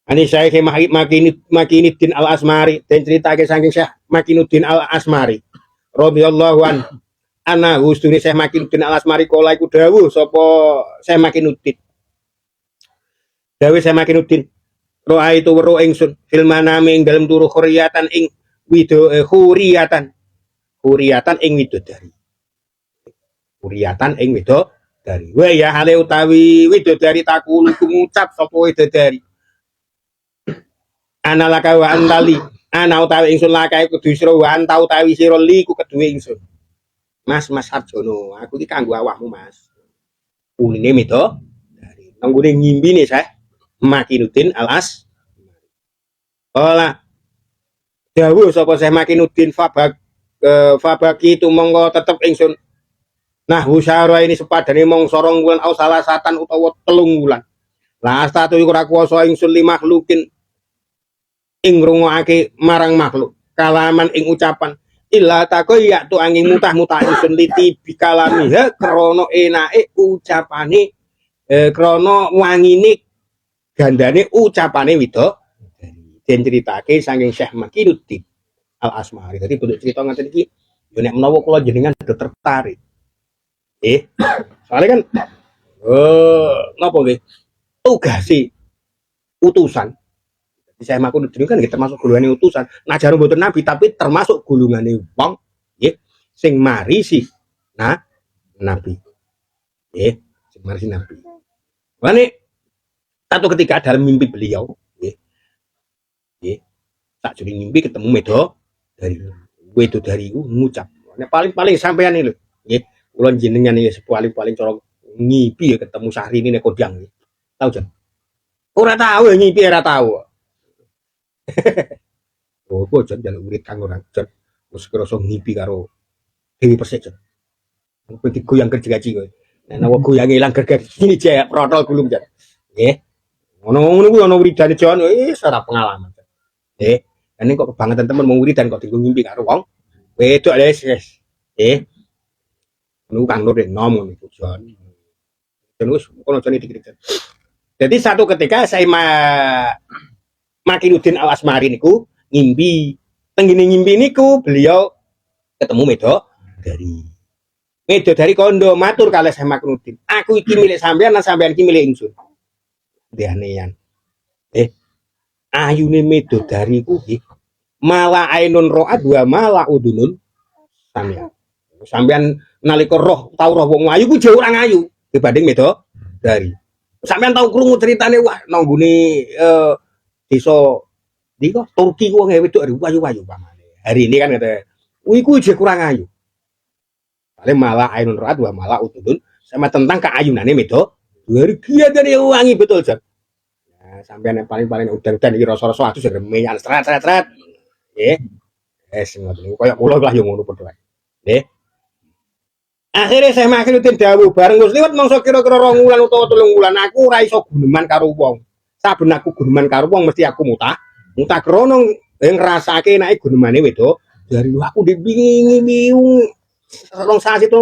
Ani Syekh Makinuddin Al-Asmari den critake saking Syekh Makinuddin Al-Asmari radhiyallahu an ana hustune Syekh Makinuddin Al-Asmari kala iku dawuh sapa Syekh Makinuddin dawuh Syekh Makinuddin roa itu weruh ingsun fil manami ing dalem turu khuriyatan ing khuriyatan ing widodari khuriyatan ing widodari wa ya hale utawi widodari takulu ngucap sapa widodari ana laka wa antali ana utawi ingsun lakae kudu sira wa anta utawi sira li ku keduwe ingsun Mas Harjono aku iki kanggo awakmu Mas unine meto dari nenggone ngimbine Syekh Makinuddin Al-As ola dawuh sapa Syekh Makinuddin fabaki itu monggo tetep ingsun nah husyara ini sepadane mong sorong wulan au salah satan utawa 3 wulan la astatu iku ora kuwasa ingsun li makhlukin ing ngrungokake marang makhluk kalaman ing ucapan illa takoya tu angin mutah-mutah ingsun liti bikalamiha krana enake ucapane krana wangine gandane ucapane den critake saking Syekh Makinuddin Al-Asmari. Dadi bentuk cerita ngaten iki yo nek menawa kula jenengan tertarik soalnya kan napa nggih tugasi utusan Syekh Makinuddin kan termasuk golongane utusan. Najar mboten nabi tapi termasuk golongane wong nggih sing marisi nabi. Nggih, sing marisi nabi. Mane satu ketika dalam mimpi beliau nggih sakjroning mimpi ketemu dari ngucap. Nek paling sampean iki lho nggih kula jenengan iki paling cara ngipi ya ketemu Syahrini nek Kodang nggih. Tahu jan? Ora tahu ngipi ora tahu. Oh, kok jan jaluk murid kang ora jan wis krasa ngipi karo Dewi Persik jan. Kowe digoyang gergaji kowe. Nek nawa goyange ilang gergaji ini jaya protol gulung jan. Nggih. Ngono kuwi ana wiridane jan wis ora pengalaman. Nggih. Ane kok kebangetan temen mau wiridan kok dienggo ngimpi karo wong wedok les. Nggih. Niku Kang Nur nom ngono iku jan. Jan wis kono jane dikit. Jadi satu ketika saya Makinuddin Al-Asmari niku ngimpi. Tenggine ngimpi niku beliau ketemu dari kondo matur kalih Syekh Makinuddin. Aku iki milik sampean lan sampean iki milik ingsun. Deanean. Ayune Midodari ku nggih mala ainun ro'at wa mala udunun sampean. Sampean nalika roh tau roh wong ayu ku jauh ora ayu dibanding Midodari. Sampean tau krungu ceritane wah nang nggone desa dika Turki ku wong wedok ayu-ayu pamane. Hari ini kan kata, iku je kurang ayu. Paling malah ainun ro'at wa malah udun sama tentang keayunane Midodari giatane wangi betul jan. Nah, sampean yang paling udan-udan iki rasa-rasa atus remenyan stret. Nggih. Wis ngoten niku koyo kula lah yo ngono padha wae. Nggih. Akhire Syekh Makinuddin dawuh bareng wis liwat mangsa kira-kira 2 wulan utawa 3 wulan aku ora iso guneman karo wong. Saben aku guneman karo wong mesti aku mutah krana ngrasake enake gunemane wedok dari aku dibingi-bingung 2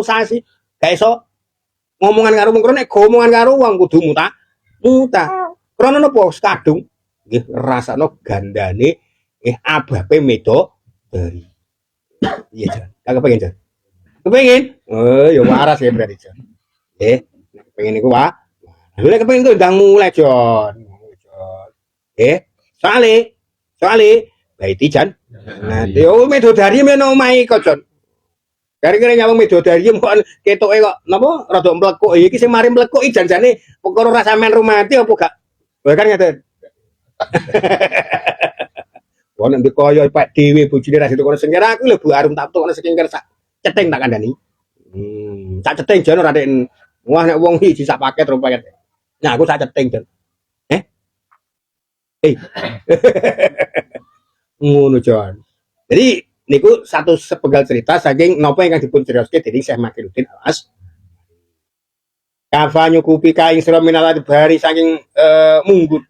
sasi gak iso ngomongan karo wong nek ngomongan karo wong kudu mutah krana napa kadung nggih rasane gandane abape Midodari. Iya jan kagak pengen jan kepengin oh ya waras ya berarti jan pengen niku wae lha kepengin ku ndang mulai jon soale baiti jan nah yo Midodari men omahe kok jon kira-kira nyawang Midodari kok ketoke kok napa rada mlekuk iki sing mari mlekuk iki janjane perkara ora sampean rumati apa gak kan ngaten wong nek kaya Pak dhewe bojone ra ditukone sengker aku lho Bu Arum tak tukone sengker sak cething tak kandhani sak cething jan ora nek wah nek wong iki sak paket 2 paket nah aku sak cething jan ngono jan jadi niku satu sepenggal cerita saking napa ingkang dipun crioske dening Syekh Makinuddin Al-As kafa nyukupi kaing sira minal bari saking munggut